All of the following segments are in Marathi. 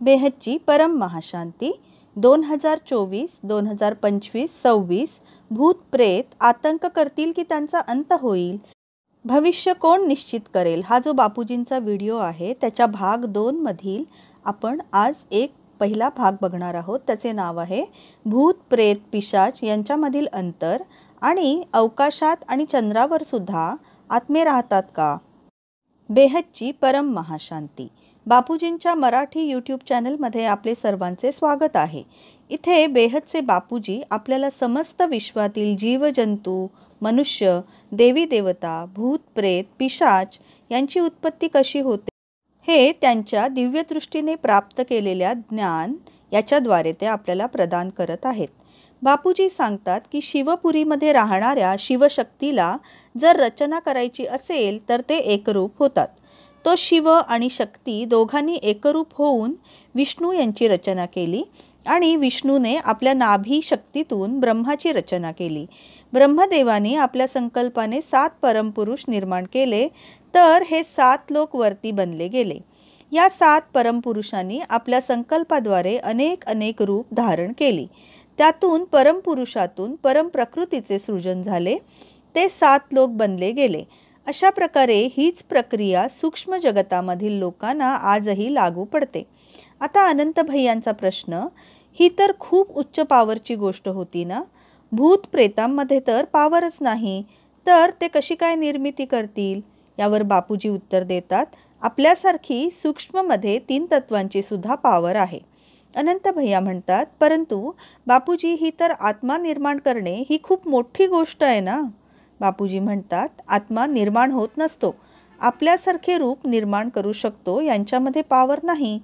बेहदची परम महाशांती 2024, 2025, 26 भूत प्रेत आतंक करतील की त्यांचा अंत होईल, भविष्य कोण निश्चित करेल, हा जो बापूजींचा व्हिडिओ आहे त्याच्या भाग 2 मधील आपण आज एक पहिला भाग बघणार आहोत। त्याचे नाव आहे भूत प्रेत पिशाच यांच्यामधील अंतर आणि अवकाशात आणि चंद्रावर सुद्धा आत्मे राहतात का। बेहदची परम महाशांती बापूजींच्या मराठी यूट्यूब चॅनलमध्ये आपले सर्वांचे स्वागत आहे। इथे बेहदचे बापूजी आपल्याला समस्त विश्वातील जीवजंतू, मनुष्य, देवी देवता, भूत प्रेत, पिशाच यांची उत्पत्ती कशी होते हे त्यांच्या दिव्य दृष्टीने प्राप्त केलेल्या ज्ञान याच्याद्वारे ते आपल्याला प्रदान करत आहेत। बापूजी सांगतात की शिवपुरीमध्ये राहणाऱ्या शिवशक्तीला जर रचना करायची असेल तर ते एकरूप होतात। तो शिव आणि शक्ती दोघांनी एकरूप होऊन विष्णू यांची रचना केली आणि विष्णूने आपल्या नाभी शक्तीतून ब्रह्माची रचना केली। ब्रह्मदेवाने आपल्या संकल्पाने 7 परमपुरुष निर्माण केले तर हे 7 लोक वरती बनले गेले। या 7 परमपुरुषांनी आपल्या संकल्पाद्वारे अनेक रूप धारण केली। त्यातून परमपुरुषातून परमप्रकृतीचे सृजन झाले, ते 7 लोक बनले गेले। अशा प्रकारे हीच प्रक्रिया सूक्ष्म जगतामधील लोकांना आजही लागू पडते। आता अनंत भैयांचा प्रश्न, ही तर खूप उच्च पावरची गोष्ट होती ना, भूत प्रेतांमध्ये तर पावरच नाही, तर ते कशी काय निर्मिती करतील। यावर बापूजी उत्तर देतात, आपल्यासारखी सूक्ष्ममध्ये 3 तत्वांची सुद्धा पावर आहे। अनंत भैया म्हणतात, परंतु बापूजी ही तर आत्मा निर्माण करणे ही खूप मोठी गोष्ट आहे ना। बापूजी म्हणतात, आत्मा निर्माण होत नसतो, आपल्यासारखे रूप निर्माण करू शकतो, यांच्यामध्ये पावर नाही।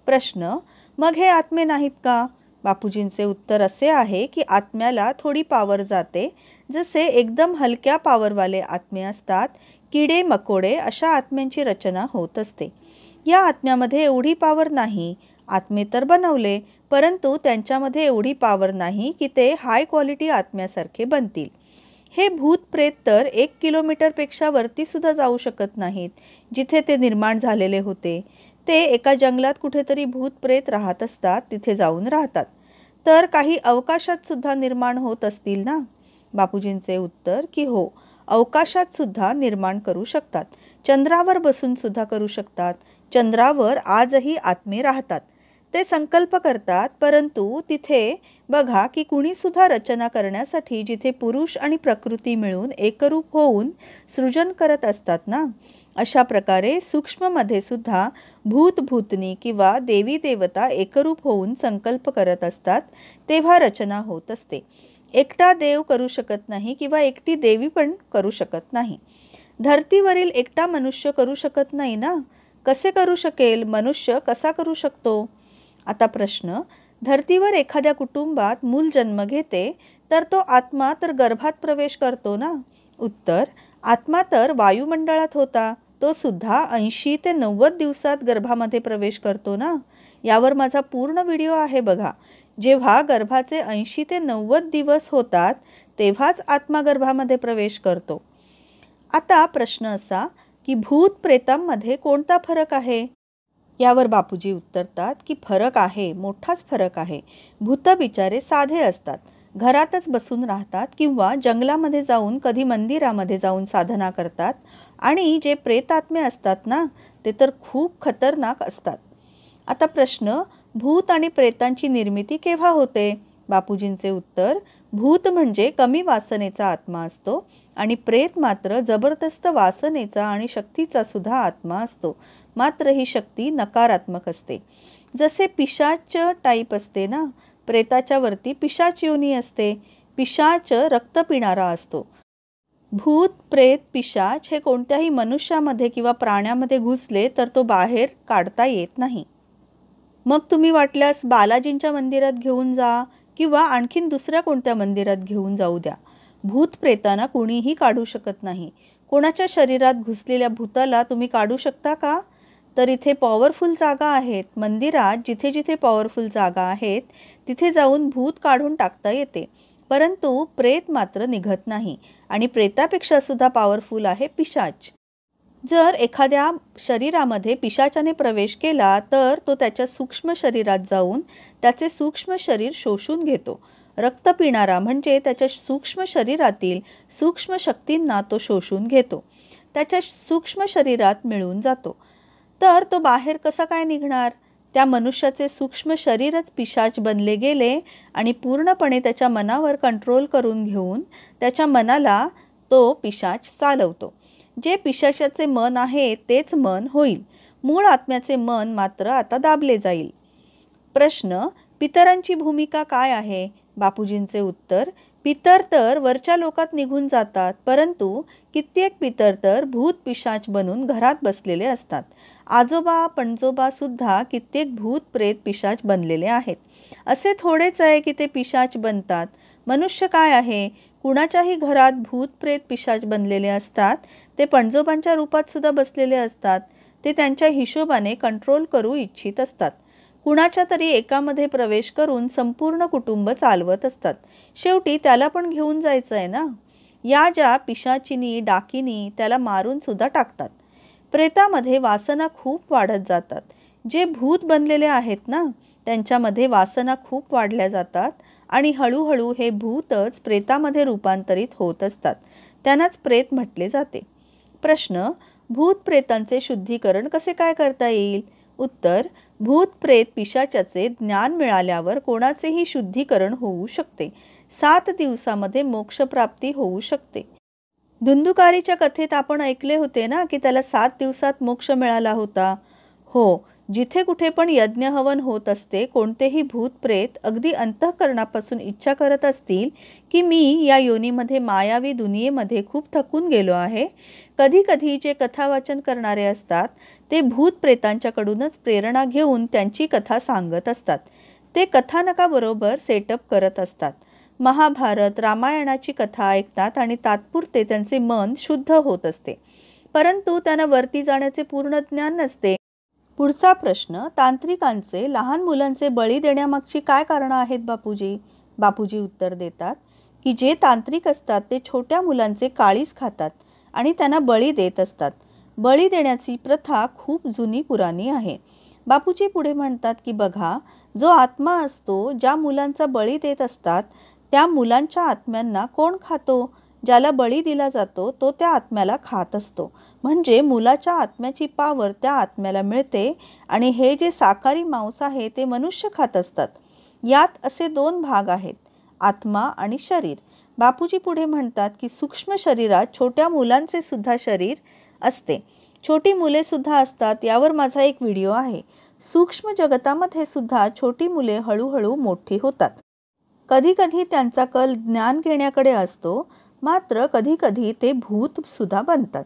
प्रश्न, मग हे आत्मे नाहीत का। बापूजींचे उत्तर असे आहे की आत्म्याला थोडी पावर जाते, जसे एकदम हलक्या पावरवाले आत्मे असतात, किडे मकोडे अशा आत्म्यांची रचना होत असते। या आत्म्यामध्ये एवढी पावर नाही। आत्मे तर बनवले, परंतु त्यांच्यामध्ये एवढी पावर नाही की ते हाय क्वालिटी आत्म्यासारखे बनतील। हे भूत प्रेत तर 1 किलोमीटरपेक्षा वरती सुद्धा जाऊ शकत नाहीत, जिथे ते निर्माण झालेले होते। ते एका जंगलात कुठेतरी भूत प्रेत राहत असतात, तिथे जाऊन राहतात। तर काही अवकाशात सुद्धा निर्माण होत असतील ना। बापूजींचे उत्तर की हो, अवकाशात सुद्धा निर्माण करू शकतात, चंद्रावर बसून सुद्धा करू शकतात। चंद्रावर आजही आत्मे राहतात, ते संकल्प करतात, परंतु तिथे बघा की कुणी सुद्धा रचना करण्यासाठी जिथे पुरुष आणि प्रकृती मिळून एकरूप होऊन सृजन करत असतात ना, अशा प्रकारे सूक्ष्ममध्ये सुद्धा भूत भूतनी किंवा देवी देवता एकरूप होऊन संकल्प करत असतात, तेव्हा रचना होत असते। एकटा देव करू शकत नाही किंवा एकटी देवी पण करू शकत नाही। धर्तीवरील एकटा मनुष्य करू शकत नाही ना, कसे करू शकेल, मनुष्य कसा करू शकतो। आता प्रश्न, धर्तीवर एखाद्या कुटुंबात मूल जन्म घेते तर तो आत्मा तर गर्भात प्रवेश करतो ना। उत्तर, आत्मा तर वायुमंडळात होता, तो सुद्धा 80 ते 90 दिवसात गर्भामध्ये प्रवेश करतो ना। यावर माझा पूर्ण व्हिडिओ आहे बघा। जेव्हा गर्भाचे 80 ते 90 दिवस होतात तेव्हाच आत्मा गर्भामध्ये प्रवेश करतो। आता प्रश्न असा की भूत प्रेतांमध्ये कोणता फरक आहे। यावर बापूजी उत्तरतात की फरक आहे, मोठाच फरक आहे। भूत बिचारे साधे असतात, घरातच बसून राहतात किंवा जंगलामध्ये जाऊन कधी मंदिरामध्ये जाऊन साधना करतात, आणि जे प्रेतात्मे असतात ना, ते तर खूप खतरनाक असतात। आता प्रश्न, भूत आणि प्रेतांची निर्मिती केव्हा होते। बापूजींचे उत्तर, भूत म्हणजे कमी वासनेचा आत्मा असतो आणि प्रेत मात्र जबरदस्त वासनेचा आणि शक्तीचा सुद्धा आत्मा असतो, मात्र ही शक्ती नकारात्मक असते। जसे पिशाच टाईप असते ना, प्रेताच्या वरती पिशाच योनी असते, पिशाच रक्त पिणारा असतो। भूत प्रेत पिशाच हे कोणत्याही मनुष्यामध्ये किंवा प्राण्यामध्ये घुसले तर तो बाहेर काढता येत नाही। मग तुम्ही वाटल्यास बालाजींच्या मंदिरात घेऊन जा किंवा आणखीन दुसऱ्या कोणत्या मंदिरात घेऊन जाऊ द्या, भूत प्रेतांना कोणीही काढू शकत नाही। कोणाच्या शरीरात घुसलेल्या भूताला तुम्ही काढू शकता का। तर इथे पॉवरफुल जागा आहेत, मंदिरात जिथे जिथे पॉवरफुल जागा आहेत तिथे जाऊन भूत काढून टाकता येते, परंतु प्रेत मात्र निघत नाही। आणि प्रेतापेक्षा सुद्धा पॉवरफुल आहे पिशाच। जर एखाद्या शरीरामध्ये पिशाचाने प्रवेश केला तर तो त्याच्या सूक्ष्म शरीरात जाऊन त्याचे सूक्ष्म शरीर शोषून घेतो. रक्त पिणारा म्हणजे त्याच्या सूक्ष्म शरीरातील सूक्ष्म शक्तींना तो शोषून घेतो, त्याच्या सूक्ष्म शरीरात मिळून जातो. तर तो बाहेर कसा काय निघणार? त्या मनुष्याचे सूक्ष्म शरीरच पिशाच बनले गेले आणि पूर्णपणे त्याच्या मनावर कंट्रोल करून घेऊन त्याच्या मनाला तो पिशाच चालवतो. जे पिशाचाचे मन आहे तेच मन होईल. मूळ आत्म्याचे मन मात्र आता दाबले जाईल. प्रश्न: पितरांची भूमिका काय आहे? बापूजींचे उत्तर: पितर तर वरच्या लोकात निघून जातात, परंतु कित्येक पितर तर भूत पिशाच बनून घरात बसलेले असतात. आजोबा पणजोबा सुद्धा कित्येक भूत प्रेत पिशाच बनलेले आहेत. असे थोडेच आहे की ते पिशाच बनतात. मनुष्य काय आहे? कुणाच्याही घरात भूत प्रेत पिशाच बनलेले असतात. ते पणजोबांच्या रूपात सुद्धा बसलेले असतात. ते त्यांच्या हिशोबाने कंट्रोल करू इच्छित असतात. कुणाच्या तरी एकामध्ये प्रवेश करून संपूर्ण कुटुंब चालवत असतात. शेवटी त्याला पण घेऊन जायचं आहे ना. या ज्या पिशाचिनी डाकिनी त्याला मारून सुद्धा टाकतात. प्रेतामध्ये वासना खूप वाढत जातात. जे भूत बनलेले आहेत ना त्यांच्यामध्ये वासना खूप वाढल्या जातात आणि हळूहळू हे भूतच प्रेतामध्ये रूपांतरित होत असतात. त्यांनाच प्रेत म्हटले जाते. प्रश्न: भूत प्रेतांचे शुद्धीकरण कसे काय करता येईल? उत्तर: भूत प्रेत पिशाचाचे ज्ञान मिळाल्यावर कोणाचेही शुद्धीकरण होऊ शकते. 7 दिवसामध्ये मोक्षप्राप्ती होऊ शकते. धुंदुकारीच्या कथेत आपण ऐकले होते ना की त्याला 7 दिवसात मोक्ष मिळाला होता. हो, जिथे कुठे पण यज्ञ हवन होत असते, कोणतेही भूत प्रेत अगदी अंतःकरणापासून इच्छा करत असतील की मी या योनीमध्ये मायावी दुनियेमध्ये खूप थकून गेलो आहे. कधी कधी जे कथावाचन करणारे असतात ते भूत प्रेतांच्याकडूनच प्रेरणा घेऊन त्यांची कथा सांगत असतात. ते कथानकाबरोबर सेटअप करत असतात. महाभारत रामायणाची कथा ऐकतात आणि तात्पुरते त्यांचे मन शुद्ध होत असते, परंतु त्यांना वरती जाण्याचे पूर्ण ज्ञान नसते. पुढचा प्रश्न: तांत्रिकांचे लहान मुलांचे बळी देण्यामागची काय कारणं आहेत बापूजी? बापूजी उत्तर देतात की जे तांत्रिक असतात ते छोट्या मुलांचे काळीज खातात आणि त्यांना बळी देत असतात. बळी देण्याची प्रथा खूप जुनी पुराणी आहे. बापूजी पुढे म्हणतात की बघा, जो आत्मा असतो ज्या मुलांचा बळी देत असतात त्या मुलांच्या आत्म्यांना कोण खातो? ज्याला बळी दिला जातो तो त्या आत्म्याला खात असतो. म्हणजे मुलाच्या आत्म्याची पावर त्या आत्म्याला मिळते आणि हे जे साकारी मांस आहे ते मनुष्य खात असतात. यात असे 2 भाग आहेत, आत्मा आणि शरीर. बापूजी पुढे म्हणतात की सूक्ष्म शरीरात छोट्या मुलांचे सुद्धा शरीर असते. छोटी मुले सुद्धा असतात. यावर माझा एक व्हिडिओ आहे. सूक्ष्म जगतामध्ये सुद्धा छोटी मुले हळूहळू मोठी होतात. कधीकधी त्यांचा कल ज्ञान घेण्याकडे असतो, मात्र कधीकधी ते भूत सुद्धा बनतात.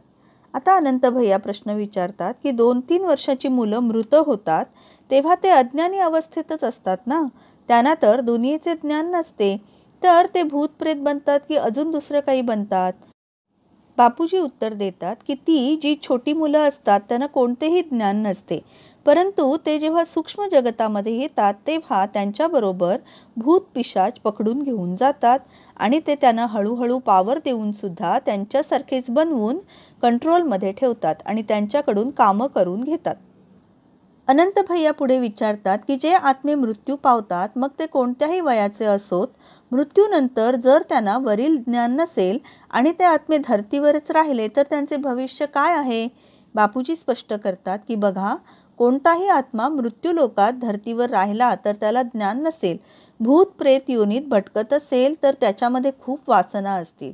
आता अनंत भैया प्रश्न विचारतात की 2-3 वर्षाची मुलं मृत होतात तेव्हा ते अज्ञानी अवस्थेतच असतात ना. त्यांना तर दुनियेचे ज्ञान नसते, तर ते भूत प्रेत बनतात की अजून दुसरं काही बनतात? बापूजी उत्तर देतात की ती जी छोटी मुलं असतात त्यांना कोणतेही ज्ञान नसते, परंतु ते जेव्हा सूक्ष्म जगतामध्ये येतात तेव्हा त्यांच्याबरोबर भूत पिशाच पकडून घेऊन जातात आणि ते त्यांना हळूहळू पावर देऊन सुद्धा त्यांच्यासारखेच बनवून कंट्रोलमध्ये ठेवतात आणि त्यांच्याकडून कामं करून घेतात. अनंत भैया पुढे विचारतात की जे आत्मे मृत्यू पावतात मग ते कोणत्याही वयाचे असोत, मृत्यूनंतर जर त्यांना वरील ज्ञान नसेल आणि ते आत्मे धर्तीवरच राहिले तर त्यांचे भविष्य काय आहे? बापूजी स्पष्ट करतात की बघा, कोणताही आत्मा मृत्यूलोकात धर्तीवर राहिला तर त्याला ज्ञान नसेल, भूत प्रेत योनीत भटकत असेल तर त्याच्यामध्ये खूप वासना असतील,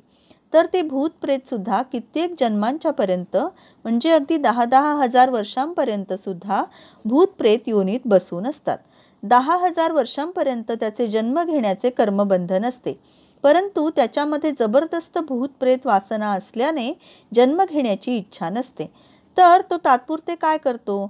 तर ते भूत प्रेत सुद्धा कित्येक जन्मांच्या पर्यंत म्हणजे अगदी 10-10 हजार वर्षांपर्यंत सुद्धा भूत प्रेत योनीत बसून असतात. 10,000 वर्षांपर्यंत त्याचे जन्म घेण्याचे कर्मबंधन असते, परंतु त्याच्यामध्ये जबरदस्त भूत प्रेत वासना असल्याने जन्म घेण्याची इच्छा नसते. तर तो तात्पुरते काय करतो?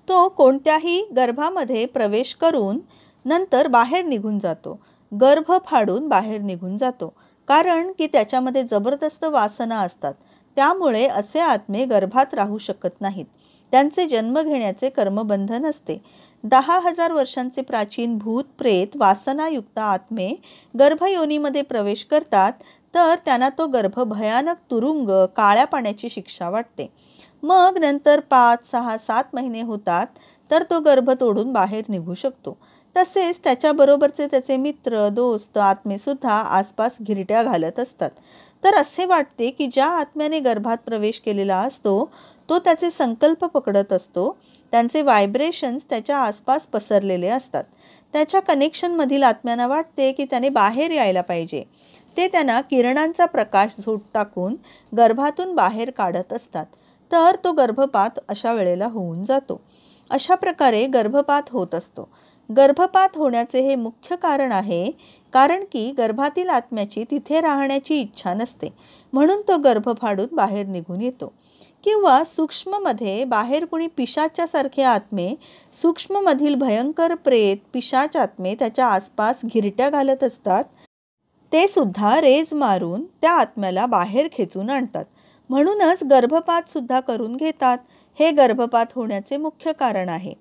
तो कोणत्याही गर्भामध्ये प्रवेश करून नंतर बाहेर निघून जातो. गर्भ फाडून बाहेर निघून जातो, कारण की त्याच्यामध्ये जबरदस्त वासना असतात. त्यामुळे असे आत्मे गर्भात राहू शकत नाहीत. त्यांचे जन्म घेण्याचे कर्मबंधन असते. 10,000 वर्षांचे प्राचीन भूत प्रेत वासनायुक्त आत्मे गर्भयोनीमध्ये प्रवेश करतात तर त्यांना तो गर्भ भयानक तुरुंग काळ्या पाण्याची शिक्षा वाटते. मग नंतर 5, 6, 7 महिने होतात तर तो गर्भ तोडून बाहेर निघू शकतो. तसेच त्याच्याबरोबरचे त्याचे मित्र, दोस्त, आत्मेसुद्धा आसपास घिरट्या घालत असतात. तर असे वाटते की ज्या आत्म्याने गर्भात प्रवेश केलेला असतो तो त्याचे संकल्प पकडत असतो. त्यांचे व्हायब्रेशन्स त्याच्या आसपास पसरलेले असतात. त्याच्या कनेक्शनमधील आत्म्यांना वाटते की त्याने बाहेर यायला पाहिजे. ते त्यांना किरणांचा प्रकाश झोत टाकून गर्भातून बाहेर काढत असतात. तर तो गर्भपात अशा वेळेला होऊन जातो. अशा प्रकारे गर्भपात होत असतो. गर्भपात होण्याचे हे मुख्य कारण आहे कारण की गर्भातील आत्म्याची तिथे राहण्याची इच्छा नसते, म्हणून तो गर्भ फाडून बाहेर निघून येतो. किंवा सूक्ष्ममध्ये बाहेर कुणी पिशाच्यासारखे आत्मे, सूक्ष्ममधील भयंकर प्रेत, पिशाच आत्मे त्याच्या आसपास घिरट्या घालत असतात. ते सुद्धा रेज मारून त्या आत्म्याला बाहेर खेचून आणतात. म्हणूनच गर्भपात सुद्धा करून घेतात. हे गर्भपात होण्याचे मुख्य कारण आहे.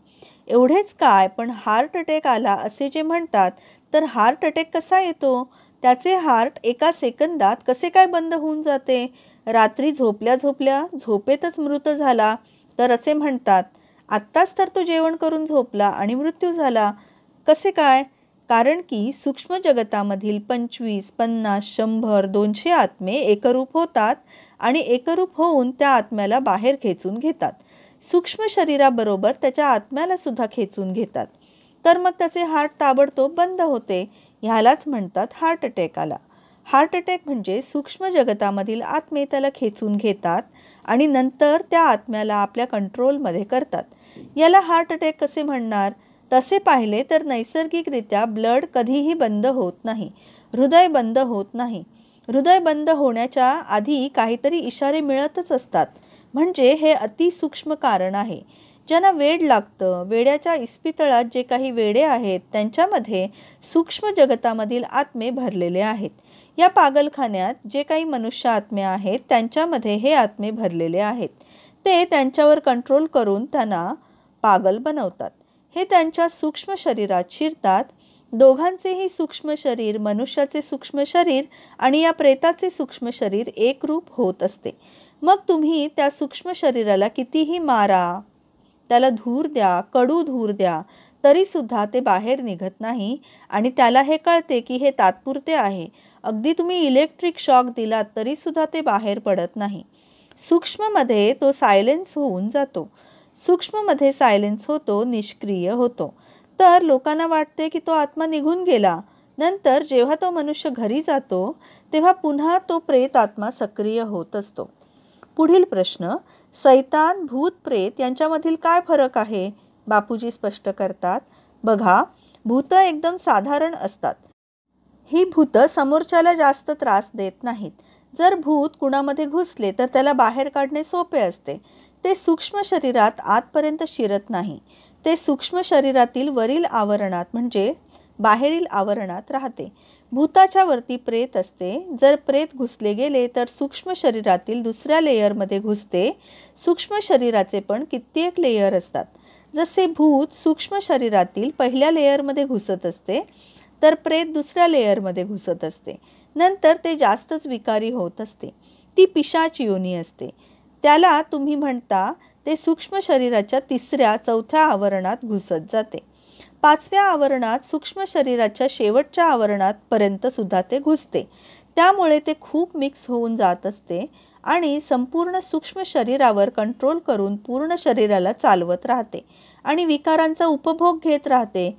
एवढेच काय, पण हार्ट अटॅक आला असे जे म्हणतात, तर हार्ट अटॅक कसा येतो? त्याचे हार्ट एका सेकंदात कसे काय बंद होऊन जाते? रात्री झोपल्या झोपल्या झोपेतच मृत झाला तर असे म्हणतात. आत्ताच तर तो जेवण करून झोपला आणि मृत्यू झाला. कसे काय? कारण की सूक्ष्म जगतामधील 25, 50, 100, 200 आत्मे एकरूप होतात आणि एकरूप होऊन त्या आत्म्याला बाहेर खेचून घेतात. सूक्ष्म शरीराबरोबर त्याच्या आत्म्याला सुद्धा खेचून घेतात. तर मग त्याचे हार्ट ताबडतोब बंद होते. ह्यालाच म्हणतात हार्ट अटॅक आला. हार्ट अटॅक म्हणजे सूक्ष्म जगतामधील आत्मे त्याला खेचून घेतात आणि नंतर त्या आत्म्याला आपल्या कंट्रोलमध्ये करतात. याला हार्ट अटॅक कसे म्हणणार? तसे पाहिले तर नैसर्गिकरित्या ब्लड कधीही बंद होत नाही, हृदय बंद होत नाही. हृदय बंद होण्याच्या आधी काहीतरी इशारे मिळतच असतात. म्हणजे हे अतिसूक्ष्म कारण आहे. ज्यांना वेड लागतं, वेड्याच्या इस्पितळात जे काही वेडे आहेत त्यांच्यामध्ये सूक्ष्म जगतामधील आत्मे भरलेले आहेत. या पागलखान्यात जे काही मनुष्य आत्मे आहेत त्यांच्यामध्ये हे आत्मे भरलेले आहेत. ते त्यांच्यावर कंट्रोल करून त्यांना पागल बनवतात. हे त्यांच्या सूक्ष्म शरीरात शिरतात. दोघांचेही सूक्ष्म शरीर, मनुष्याचे सूक्ष्म शरीर आणि या प्रेताचे सूक्ष्म शरीर एकरूप होत असते. मग तुम्ही त्या सूक्ष्म शरीराला कितीही मारा, त्याला धूर द्या, कडू धूर द्या, तरीसुद्धा ते बाहेर निघत नाही आणि त्याला हे कळते की हे तात्पुरते आहे. अगदी तुम्ही इलेक्ट्रिक शॉक दिलात तरीसुद्धा ते बाहेर पडत नाही. सूक्ष्ममध्ये तो सायलेन्स होऊन जातो. सूक्ष्ममध्ये सायलेन्स होतो, निष्क्रिय होतो. तर लोकांना वाटते की तो आत्मा निघून गेला. नंतर जेव्हा तो मनुष्य घरी जातो तेव्हा पुन्हा तो प्रेत आत्मा सक्रिय होत असतो. पुढील प्रश्न, सैतान, भूत, प्रेत यांच्यामधील काय फरक आहे? बापूजी स्पष्ट करतात. बघा, भूत एकदम साधारण असतात. ही भूत समोरच्याला जास्त त्रास देत नाहीत. जर भूत कुणामध्ये घुसले तर त्याला बाहेर काढणे सोपे असते. ते सूक्ष्म शरीरात आतपर्यंत शिरत नाही. ते सूक्ष्म शरीरातील वरील आवरणात म्हणजे बाहेरील आवरणात राहते. भूताच्या वरती प्रेत असते. जर प्रेत घुसले गेले तर सूक्ष्म शरीरातील दुसऱ्या लेयरमध्ये घुसते. सूक्ष्म शरीराचे पण कित्येक लेयर असतात. जसे भूत सूक्ष्म शरीरातील पहिल्या लेयरमध्ये घुसत असते तर प्रेत दुसऱ्या लेयरमध्ये घुसत असते. नंतर ते जास्तच विकारी होत असते. ती पिशाच योनी असते. त्याला तुम्ही म्हणता ते सूक्ष्म शरीराच्या 3ऱ्या 4थ्या आवरणात घुसत जाते. 5व्या आवरणात सूक्ष्म शरीराच्या शेवटच्या आवरणात पर्यंत सुद्धा ते घुसते. त्यामुळे ते खूप मिक्स होऊन जात असते आणि संपूर्ण सूक्ष्म शरीरावर कंट्रोल करून पूर्ण शरीराला चालवत राहते आणि विकारांचा उपभोग घेत राहते.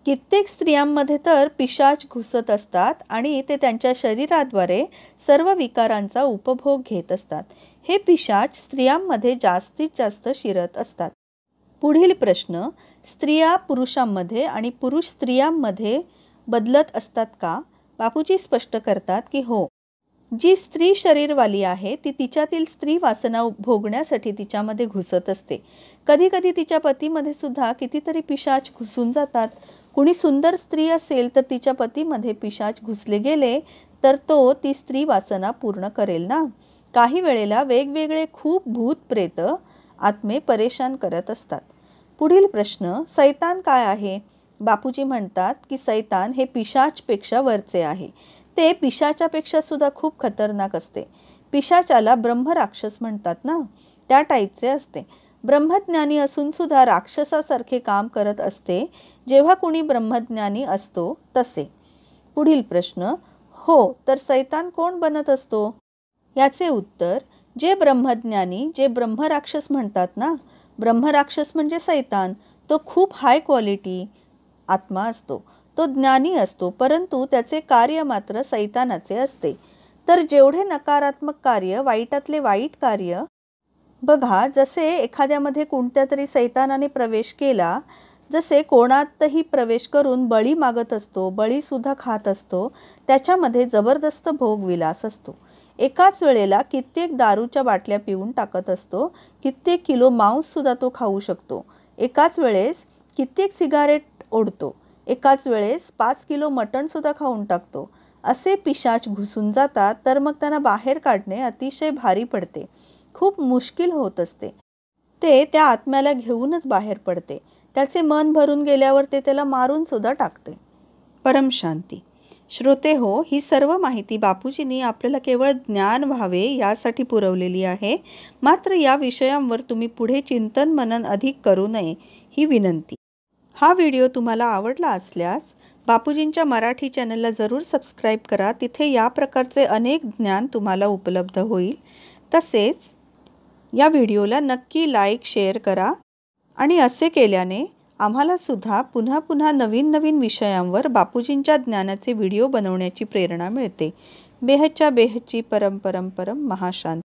कित्येक स्त्रियांमध्ये तर पिशाच घुसत असतात आणि ते त्यांच्या शरीराद्वारे सर्व विकारांचा उपभोग घेत असतात. हे पिशाच स्त्रियांमध्ये जास्तीत जास्त शिरत असतात. पुढील प्रश्न, स्त्रिया पुरुषांमध्ये आणि पुरुष स्त्रियांमध्ये बदलत असतात का? बापूजी स्पष्ट करतात की हो. जी स्त्री शरीरवाली आहे ती तिच्यातील स्त्री वासना भोगण्यासाठी तिच्यामध्ये घुसत असते. कधी कधी तिच्या पतीमध्ये सुद्धा कितीतरी पिशाच घुसून जातात. कुणी सुंदर स्त्री असेल तर तिच्या पतीमध्ये पिशाच घुसले गेले तर तो ती स्त्री वासना पूर्ण करेल ना. काही वेळेला वेगवेगळे खूप भूत प्रेत आत्मे परेशान करत असतात. पुढील प्रश्न, सैतान काय आहे? बापूजी म्हणतात की सैतान हे पिशाचपेक्षा वरचे आहे. ते पिशाच्यापेक्षा सुद्धा खूप खतरनाक असते. पिशाचाला ब्रह्मराक्षस म्हणतात ना. त्या टाईपचे असते. ब्रह्मज्ञानी असून सुद्धा राक्षसासारखे काम करत असते जेव्हा कुणी ब्रह्मज्ञानी असतो तसे. पुढील प्रश्न, हो तर सैतान कोण बनत असतो? याचे उत्तर, जे ब्रह्मज्ञानी, जे ब्रह्मराक्षस म्हणतात ना, ब्रह्मराक्षस म्हणजे सैतान, तो खूप हाय क्वालिटी आत्मा असतो. तो ज्ञानी असतो, परंतु त्याचे कार्य मात्र सैतानाचे असते. तर जेवढे नकारात्मक कार्य, वाईटातले वाईट कार्य बघा, जसे एखाद्यामध्ये कोणत्या तरी सैतानाने प्रवेश केला, जसे कोणातही प्रवेश करून बळी मागत असतो, बळीसुद्धा खात असतो, त्याच्यामध्ये जबरदस्त भोगविलास असतो. एकाच वेळेला कित्येक दारूच्या बाटल्या पिऊन टाकत असतो, कित्येक किलो मांससुद्धा तो खाऊ शकतो, एकाच वेळेस कित्येक सिगारेट ओढतो, एकाच वेळेस 5 किलो मटणसुद्धा खाऊन टाकतो. असे पिशाच घुसून जातात, तर मग त्यांना बाहेर काढणे अतिशय भारी पडते, खूप मुश्किल होत असते. ते त्या आत्म्याला घेऊनच बाहेर पडते. त्याचे मन भरून गेल्यावर ते त्याला मारून सुद्धा टाकते. परमशांती. श्रोते हो, ही सर्व माहिती बापूजींनी आपल्याला केवळ ज्ञान व्हावे यासाठी पुरवलेली आहे. मात्र या विषयांवर तुम्ही पुढे चिंतन मनन अधिक करू नये ही विनंती. हा व्हिडिओ तुम्हाला आवडला असल्यास बापूजींच्या मराठी चॅनलला जरूर सबस्क्राईब करा. तिथे या प्रकारचे अनेक ज्ञान तुम्हाला उपलब्ध होईल. तसेच या व्हिडिओला नक्की लाईक शेअर करा आणि असे केल्याने आम्हाला सुद्धा पुन्हा पुन्हा नवीन नवीन विषयांवर बापूजींच्या ज्ञानाचे व्हिडिओ बनवण्याची प्रेरणा मिळते. बेहदच्या बेहदची परम परम परम महाशांती.